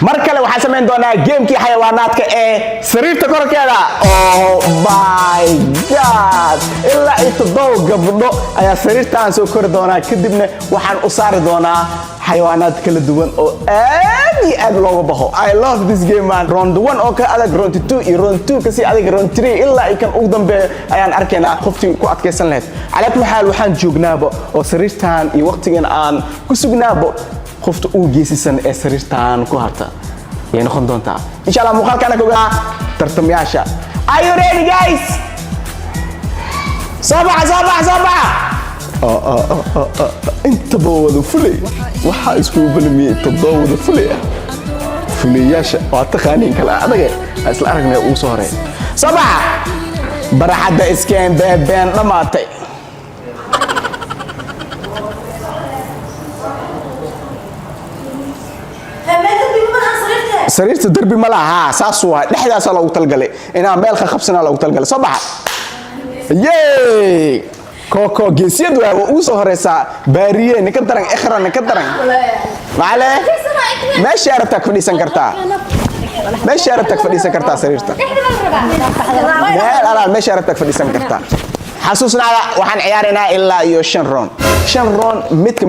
markale waxaan sameyn doonaa geemkii xayawaanaadka ee sariirta korkeeda. Oh my god, ilaa ay 7 gabdho ayaa sariirtaan soo kori doonaa, kadibna waxaan u saari doonaa xayawaanaad kala duwan oo aad looga baxo. I love this game man. Round 1 oo ka adag, round 2 iyo round 2 kasi adag, round 3 ilaa ay kan ugu dambeeyo ayaan arkaynaa qoftii ku adkeysan lahayd. Calaa kulli xaal waxaan joognaaba oo sariirtaan iyo waqtigan aan ku sugnaaba qofta uu geesisan ee sariirtaan ku harta yay noqon doontaa insha Allah. muuqaalkana kogaa tartamayaasha. Are you ready guys? Sabaxa inta wada fulay waxa isku balmiyay 7 wada fulay fulayaasha waa taqaaniin kala adaga isla aragnay uu soo horeey. Sabaxa baraxada iskeen been dhamaatay. sariirta darbi ma laha saas waa dhexdaas loogu talgalay inaan meel ka qabsana loogu talgalay. soo baxa yee koko geesiyad waa uu soo horeysa baariye ninka daran ikhran ninka daran maale meesha arabta ku fadhiisan kartaa sariirta meesha arabta ku fadhiisan kartaa. xasuusnaada waxaan ciyaaraynaa ilaa iyo 5 round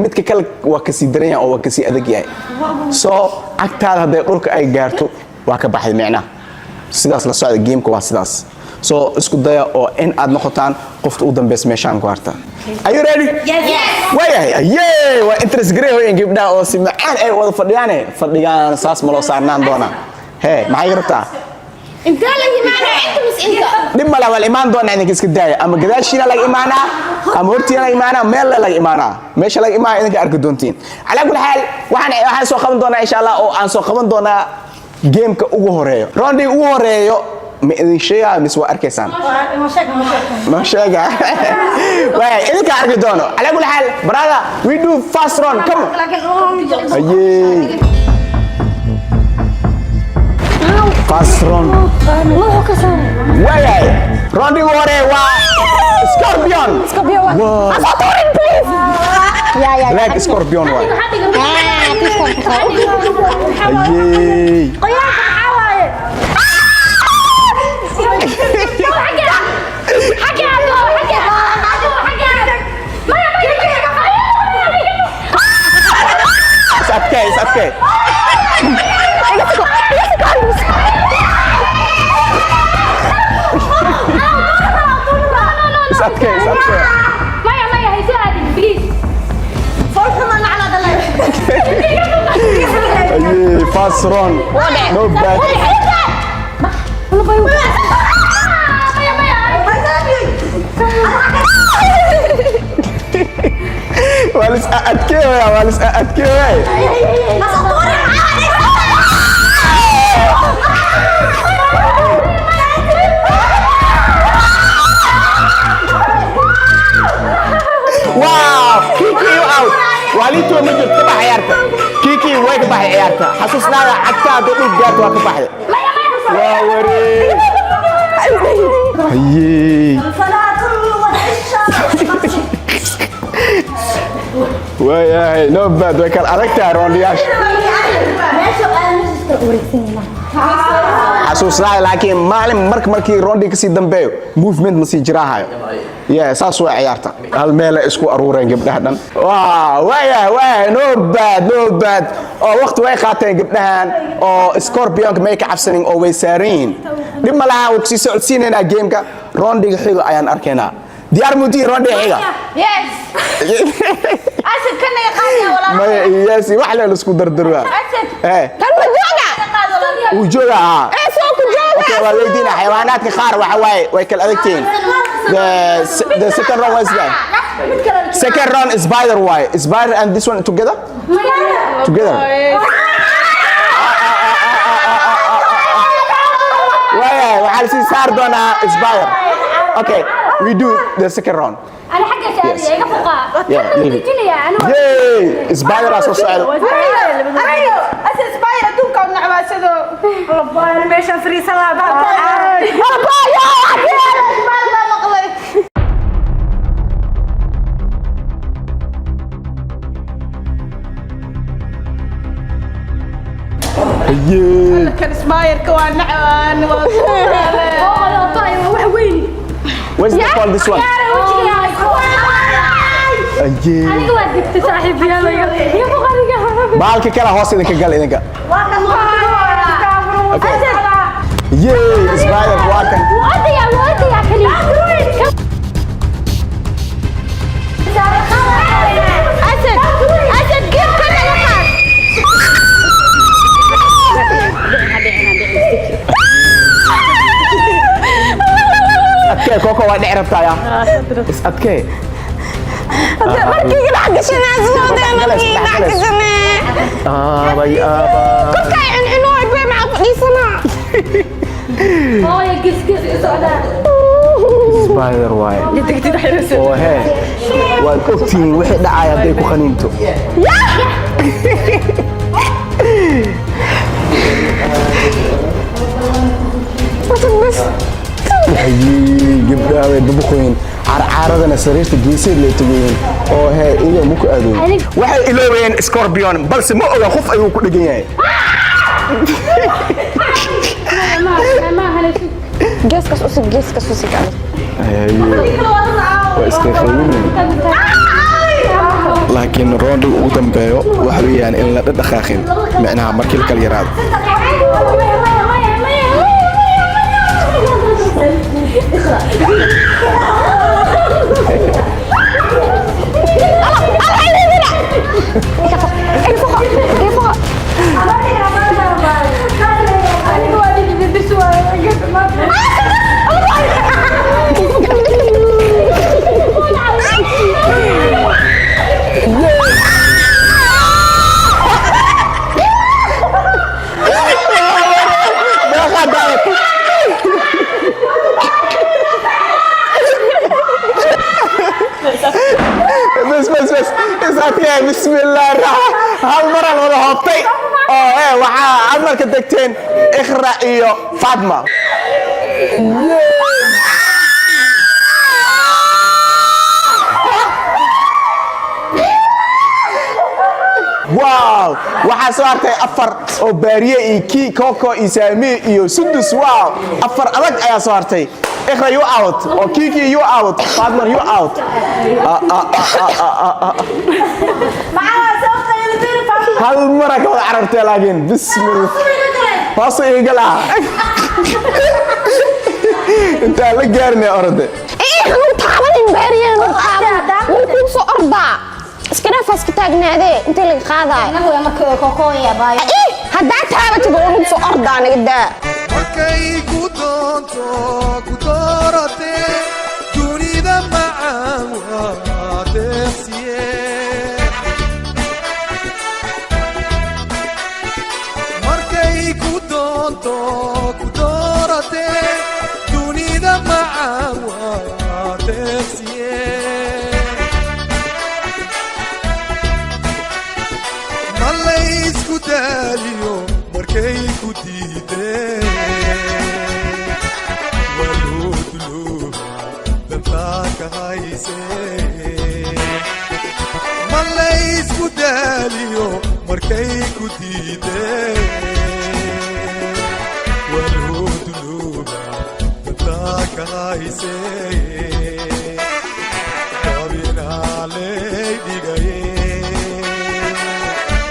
midka kale waa ka sii daran yahay oo waa ka sii adag yahay. soo agtaada haday dhulka ay gaarto waa ka baxay micna sidaas la socda geemka waa sidaas. soo isku daya oo in aad noqotaan qofta u dambeysay meeshaan ku harta. Are you ready? Yes. Way waa interest grey oo gabdhaha oo si macaan ay wada fadhiyaan saas ma loo saarnaan doona. maxay rabtaa انت لا يمانا انت مش انت دم لا والإيمان دون عندك إسك داية أما قداشينا لا إيمانا أما هرتينا لا إيمانا ميل لا إيمانا ماشي لا إيمان إنك أركض دونتين. على كل حال وحنا سو خمن دونا إن شاء الله أو أن سو خمن دونا جيم كأوهوريو روندي أوهوريو من شيء مسوا أركيسان ما شاء واي إنك أركض دونا. على كل حال برادا we do fast run come أيه fast run. الله كسر Way Rondi Wore Scorpion. Wow. please يا Like Scorpion way. Ayy. It's okay. It's okay. مايا هي ساعدني بليز فرصة أنا على ضلال Ayy fast run. No bad. Walis أتكوي. واو كيكي اوت واليتو مجد كبح عيارته كيكي وين كبح عيارته حسسنا حتى تقول جات وكبح واوري هيي وياي نو باد وكان اركتها روندياش حسوسنا لكن مالين markii rondi kasi dambeeyo movement ma sii jiraahayo saas waa ciyaarta hal meel isku aruureen gabdhaha dhan waa no bad oo waqti way qaateen gabdhahan oo Scorpion ma ka cabsanin oo way saareen dib ma laha waqti socodsiinayna gameka rondiga xiga ayaan arkaynaa diyaar mudi rondi xiga yes أسد كنا يقاضي ولا ما ياسي وحلا لسكو دردروا أسد كان وجوغا سوق جوغا اوكي والدينا حيوانات كخار وحواي ويكل أذكين the second round was that second round is spider why spider and this one together وحال سي صار دونا spider okay we do the second round. أنا حاجة شادية يقفقا ياي سباير أسوس سعر أيوه أساس سباير أدوك أو نعم أسدو والله أنا ماشي فري سلام أيه كان سباير كوان نعوان والله طاير واحد وين where's the call this one أيه أنا وديت صاحبي يلا يا بغاري بالك كلا هوس إذا قال إذا ياه سبايدر واكن وأدي يا كريم أسد كيف كنا نخاف أتكي كوكو واحد عرفتها يا أتكي markii la gashanaa markii la gashanaa باي آبا ka inuu ay ma fadhiisana يا قس سعداء سبايدر واي degdeg xiriirsan oo hee waad ogtihiin wixii dhacaya hadday ku qaniinto bas gabdhaha way dubuqoyin carcaaradana sariirta geeseed lay tagoyin oo hee iyo muku aadoon waxay iloobayeen scorpion balse ma oga qof ayuu ku dhegan yahay ما هلا geeskas usig waa iska khaymin laakiin roonda ugu dambeeyo waxa weeyaan in la dhaqaaqin macnaha markii la kala yaraado بس اساتيه بسم الله الرحمن هالمره ولا هبطي ايه وحا عمرك دقتين اخرع iyo فاطمه واو waxaa soo hartay afar oo baariye iyo kii koko iyo saami iyo sudus wow afar adag ayaa soo hartay اخرى يو اوت او كيكي يو اوت فاطمه يو اوت هل مرة كذا عرفت لكن بسم الله فاصل يقلع انت لا قارني ارض ايه انت عملين باريان وكون سو اربع iskana faska taagnaade inta laga qaaday anagu ya markii kokoya baay ee hadaa taabati buu soo ordaan igda markay ku doonto ku doorate dunida macaan waa deeqsiye markay ku doonto ku doorate dunida macaan waa deeqsiye malaysku daaliyo markay ku diideen malaysku daaliyo markay ku diideen walhudluuba dantaa ka haysee kabinaaley dhigaye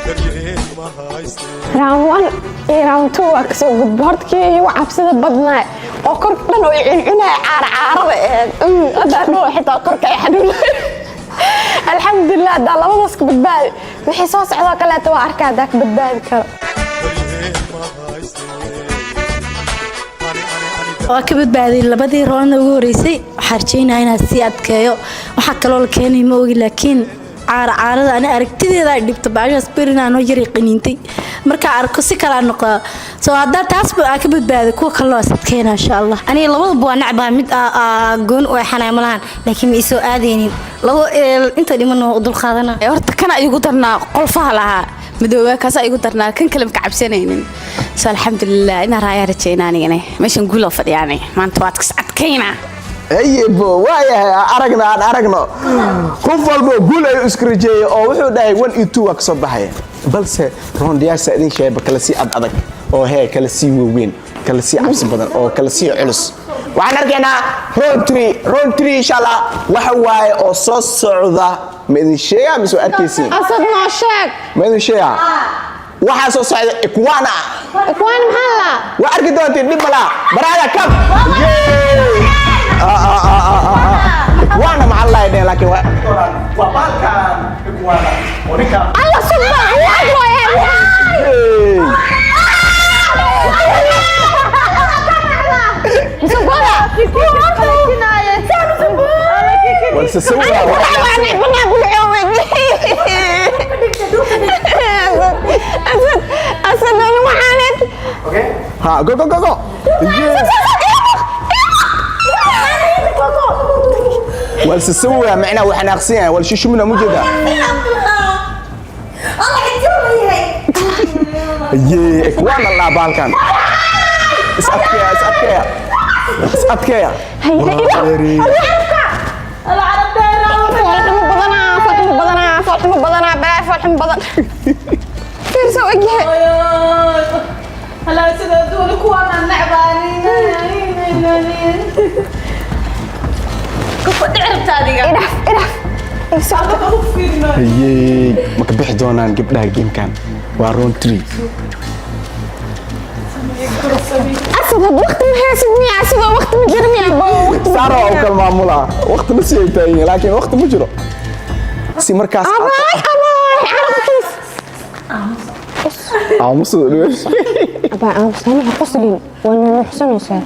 daryeel ma haystee round 1 iyo round 2 waa kasoo gudbo hortkii igu cabsida badnaa oo kor dhan oo cunay caarcaarada adaa noo xitaa korka ay xanuun alxamdulilah daa labadaas ka badbaadi wixii soo socdoo kaleeta waa arkaa daa ka badbaadi karo daryeel ma haystee waa ka badbaaday labadii roona ugu horeysay waxaan rajaynayaa inaad sii adkeeyo waxaa kaloo la keenay ma ogi laakiin caarcaarada ani aragtideeda ay dhibto baashaas berinaa noo yari qaniintay markaa arko si kala noqo soo hadda taas baa ka badbaaday kuwa kale oo sadkeena insha Allah ani labadaba waa nacbaa mid goon oo xanaay malahan laakiin ma isoo aadeenin labo inta dhiman oo dul qaadana horta kana igu darnaa qolfaha lahaa madooba kaas igu darnaa kan kale ka cabsanaynin soo alxamdulillah ina raaya rajaynaanigane meeshan guul oo fadhiyaanay maanta waad ka adkayna aybo waayahay aragna qof walba guul ay isku rajeeyay oo wuxuu dhahay 1 iyo 2 waa ka soo baxay balse roondiyaasha idin sheeba kala sii adag oo hee kala sii waaweyn kala sii cabsi badan oo kala sii culus waxaan arkaynaa round 3 insha Allah waxa waaye oo soo socda ma idin sheegaa mise arkaysiin asad noo sheeg ma idin sheegaa waxa soo socda ikwana maxaa la waa arki doontiin dhib malaa baraada kab ikwana maxaa la yidhaahdaa laakiin waa baalkan ikwana oo ninka alla subhan waad waaye ها جو جو جو جو والسسوة معنا وحناقصين والشيشو منا موجودة يي اكوان الله بالكان اسأتكيا هلا سيدو كوانا نعبانين كيف تعرفت هذه يي ما كبح دونان قبلها جيم كان وارون 3 أسد وقت ما هيسدني أسد وقت ما جرمي أبو صاروا أو كالمعمولة وقت نسي تايين لكن وقت مجرى سي مركز أباي عرفتيس عمص أباي عمص أنا قصلين وأنا محسن وسار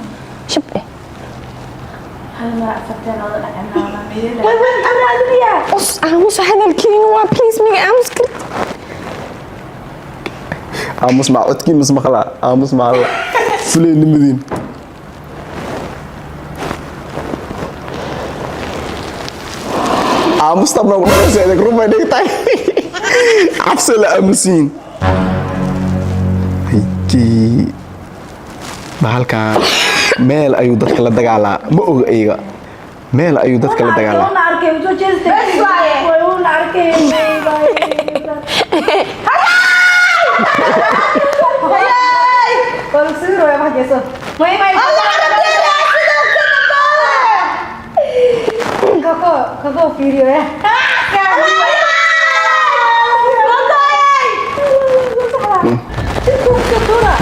شبه قص عمص هذا الكينوا بليز ميجي عمص كنت عمص مع عدكين مس مخلا عمص مع الله فلين المدين عمص طبنا ونرى سيدك ربما يديك عفص الأمسين هيكي بحالكا meel ayuu dadka la dagaalaa ma oga iyaga meel ayuu dadka la dagaalaa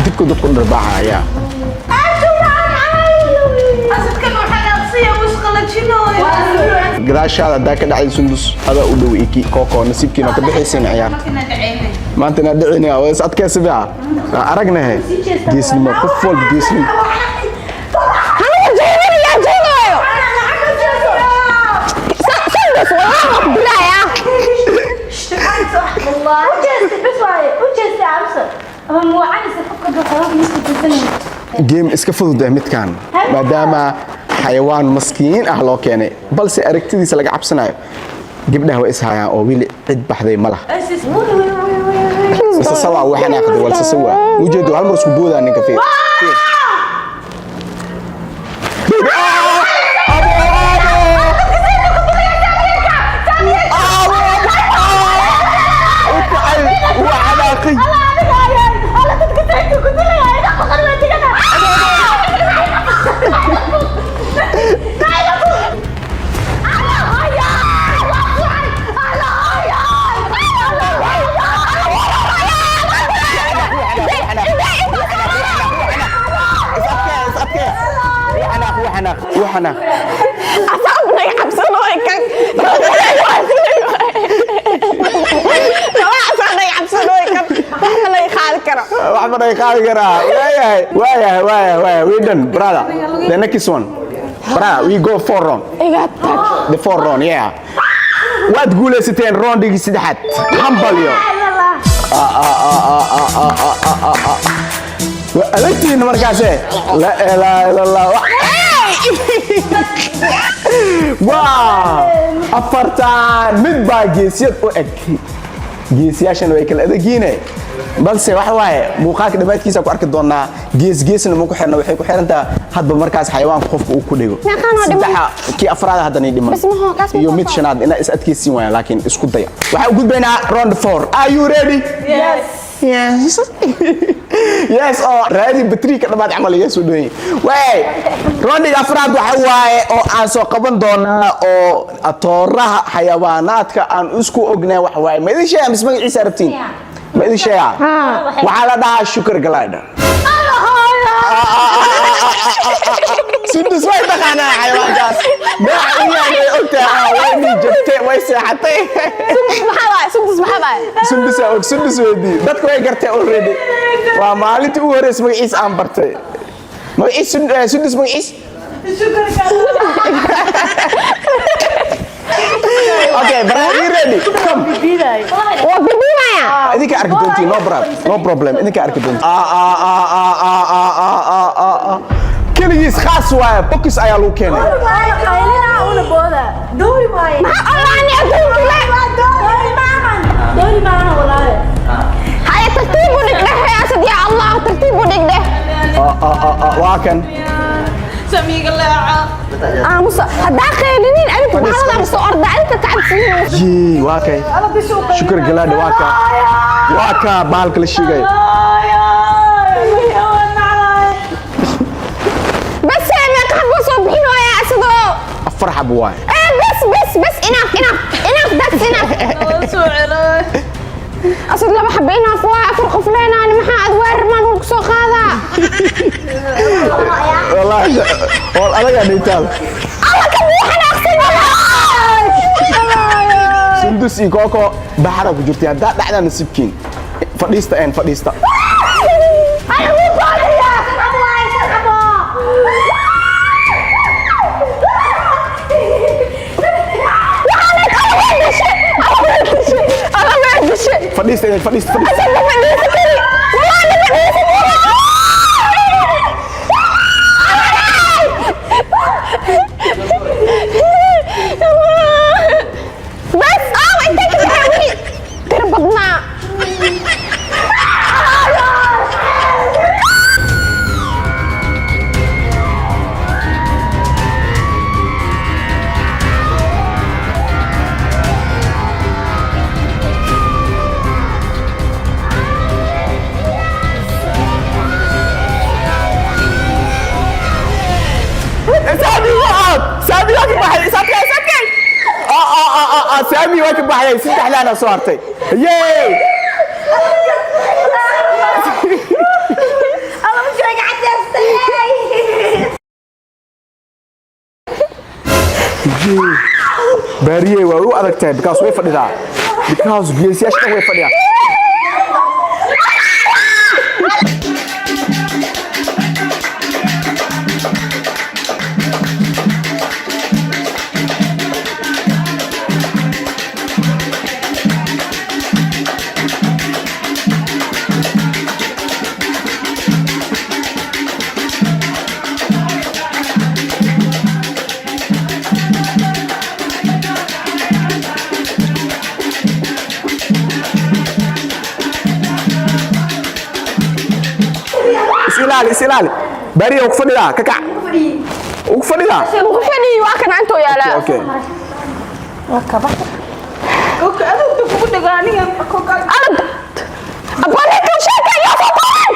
dibku dibku dharbaaxaya gadaashaada haddaa ka dhacday sundus adaa u dhow iki kooko nasiibkiina ka bixaysin ciyaar maanta inaad dhicina waa is adkaysi bica aragnahe geesnimo qof walba geesnimo جيم iska fudud midkaan maadaama xayawaan maskiin ah loo keenay balse aragtidiisa laga cabsanayo gabdhaha way is hayaan oo wili cid baxday ma laha sawa waxaan aqday wal sawa wujeedo hal mar isku boodaa ninka fiir وحنا أصابنا يحبسنا ويكك أصابنا يحبسنا ويكك وحنا لا يخالك كرا وحنا لا يخالك كرا وايا we done brother the next one brother we go 4 round the 4 round yeah waad guulaysateen roundigii saddexaad hambalyo adagtiin markaase la ilaaha illa allah واو أفرتان مد باجيسيات أو أك جيسياشن ويكل أذا جينه balse waxa waaye muuqaalka dhamaadkiisa ku arki doonaa geesna ma ku xirna waxay ku xirantaa hadba markaas xayawaanka qofka uu ku dhigo saddex kii afraad hadda ni dhiman iyo mid shanaad ina is adkeysiin waaya laakiin isku daya waxa u gudbaynaa round 4 are you ready yes yes oo raadi batriika dhamaad camal iyo soo dhaweey way round afraad waxa waaye oo aan soo qaban doonaa oo atooraha xayawaanaadka aan isku ognaa waxa waaye ma idin sheegay magaciisa rabtiin ما إذا شيء وعلى ده شكر قلاده سندس ما يتقنا حيوان جاس ما يعني قلت ويني جبت ويسي حتى سندس ودي دتك وين قرتي اوريدي ومالي تو ورس ما إيش أم برتي ما إيش سندس ما إيش Okay, Brian, you ready? Come. What baby Maya? Ini ke arkedonti, no problem. Ini ke arkedonti. Keligis khas waay, bokis ayaa lagu keenay. Haya tertiib u dhig deh ya sad ya Allah, tertiib u dhig deh. Waa kan. Musa, haddaa qeylinin adigu maxaa la soo ordaa inta tacabsiin. Jii, waa kay. Shukr galaad waa ka. Waa ka baalka la shigay. Bas ma qaxbo soo bixinaya asadoo. Afar xab waay. بس enough that's enough. أصل لما حبينا فوا أفرق فلان أنا محاد ورمان ورقصو خاذا. والله أنا قاعد يتال. الله كبير أنا أحسن. سندس إيكوكو بحرك وجرتي هذا دعنا نسيبكين. فديستا. أنا مو فاضية. الله يسلمك. فديستا. بس انت كده حاولي تربطنا. سامي واكب بحري ست احلانا صورتي ياي الله مش راجع باريه وو ادغتay because way fadhida because geesiyaasha way fadhiya سلالي باريه وقفدها ككع وقفدها وقفني واكن انتو يا لا. اوكي انا كنت دغاني انا ابغى كل شيء يا فطان.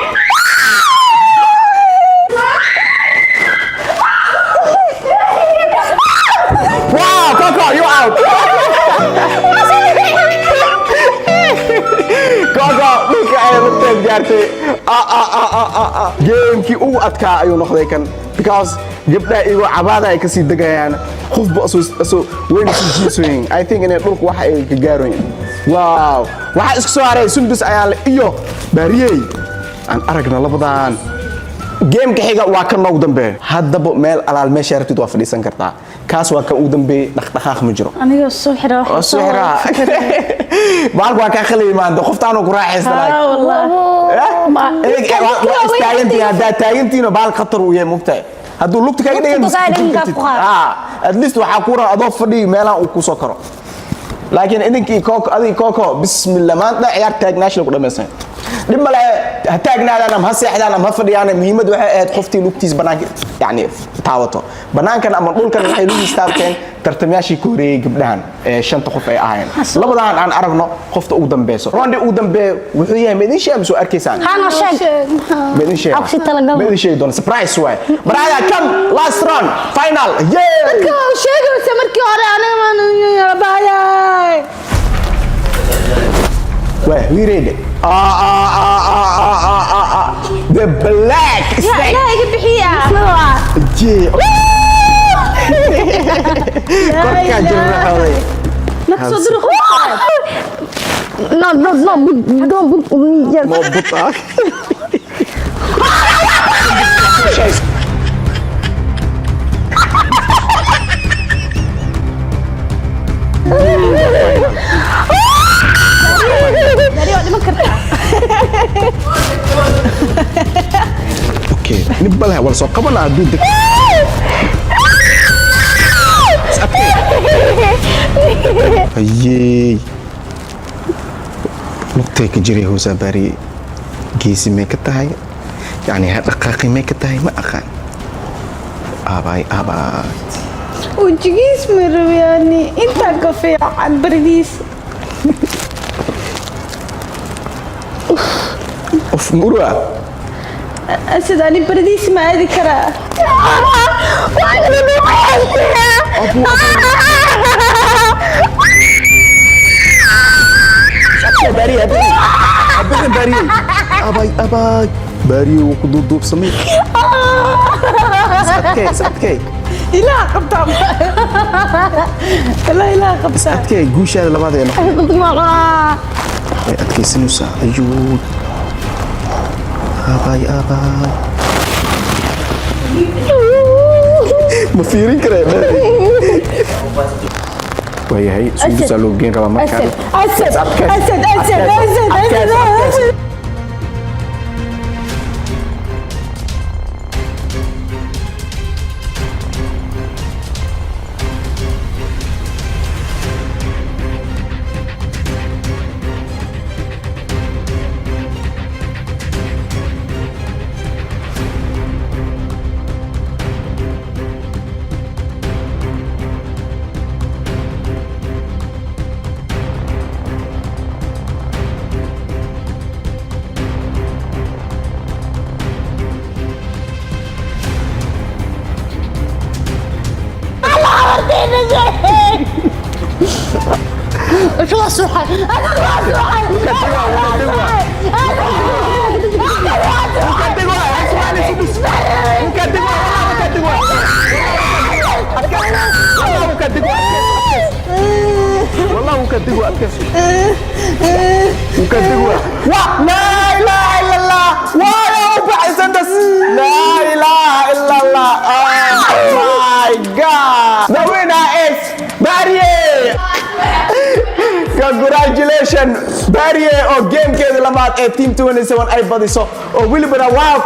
واو كوكو يو اوت كوكو بك اي متى جارتي جيمكي او ادكا ايو نخدي كان because gabdha igu cabaada ay ka sii dagayaan qofba asoo weyn si jiisooyin I think inay dhulku waxa ay ka gaareen wow waxa isku soo haray sundus ayaa la iyo baariyay aan aragna labadan geemka xiga waa ka noog dambe haddaba meel alaal meesha rabtid waa fadhiisan kartaa kaas waa ka u dambe dhaqdhaqaaq ma jiro aniga soo xiraa baalku waa ka khaliy maanta qoftaan ku raaxaysanaay taagantiina baal khatar uu yahay mugtahay hadduu lugta kaga dhigan at least waxaa ku raa adoo fadhiyo meelaha uu ku soo karo laakiin idinkii kooko bismillah maanta ciyaar taagnaashna ku dhamaysan dhib male ha taagnaadaan ama ha seexdaan ama ha fadhiyaan muhiimad waxay ahayd qoftii lugtiis banaanka yani taawato banaankan ama dhulkan waxay lugtiis taabteen tartamayaashii ku horeeyay gabdhahan shanta qof ay ahaayeen labadan aan aragno qofta ugu dambeeyso rondi ugu dambeeyo wuxuu yahay meedin sheeg soo arkaysaan hana sheeg meedin sheeg Absi talagal. meedin sheeg doon surprise way brother come last round final yeah sheegaysa markii hore aniga maan baayay way we ready the black snake لا iga bixiya yeah korka jirna xaway naqso duruq No, don't put me. mo buta okay nibalaha wala soo qabana haduu deg ayey lugtay ka jiray hoosa bari geesi may ka tahay yani dhaqaaqi may ka tahay ma aqaan aabay وجيس مروياني انت كفي عن برديس of murwa اسد اني برديس ما ادري كرا bari abay bari ku dudub samay sadkay لا قبطة لا قبطة sadkay guushaada labadeena ay adkaysanaysa ayuu abay ma fiirin kare wayahay suuqa loo geen raba markaan أسد شو الصحة والله وكدقوا أتكسر وكدقوا لا إله إلا الله ولا بعث لا إله إلا الله oh my god the winner is Barrier congratulations Barrier oo gamekeeda labaad ee team 27 ay badiso oo weliba waa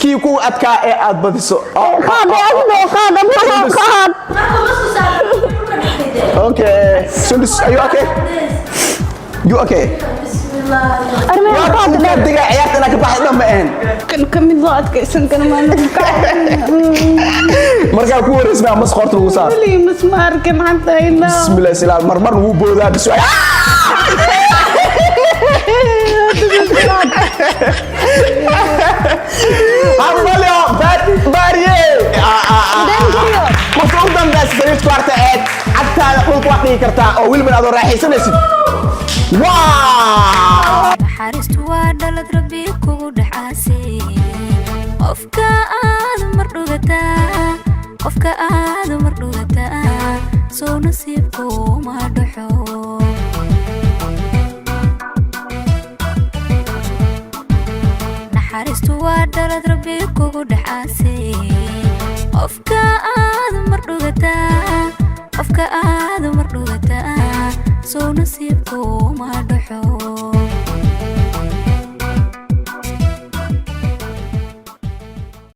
kii ku adkaa ee aad badiso okay Sundus are you okay you okay diga ciyaartana ka baxay dhammaan كم من ضاعت كيسن كان ما marka ku wareysna mas qorta ugu saar لي مسمار كان حتى إلا bismillah salaam marmar wuu boodaa bisu Amalio Barrier مفروض بس فريق كوارتا ايد حتى يقول واحد كرتا او ويل من هذا راح يسنسي واو naxariistu waa dhalad rabbi kugu dhaxaasay qofka aad mar dhugataa soo nasiibku ma dhaxo naxariistu waa dhalad rabbi kugu dhaxaasay qofka aad mar dhugataa soo nasiibku ma dhaxo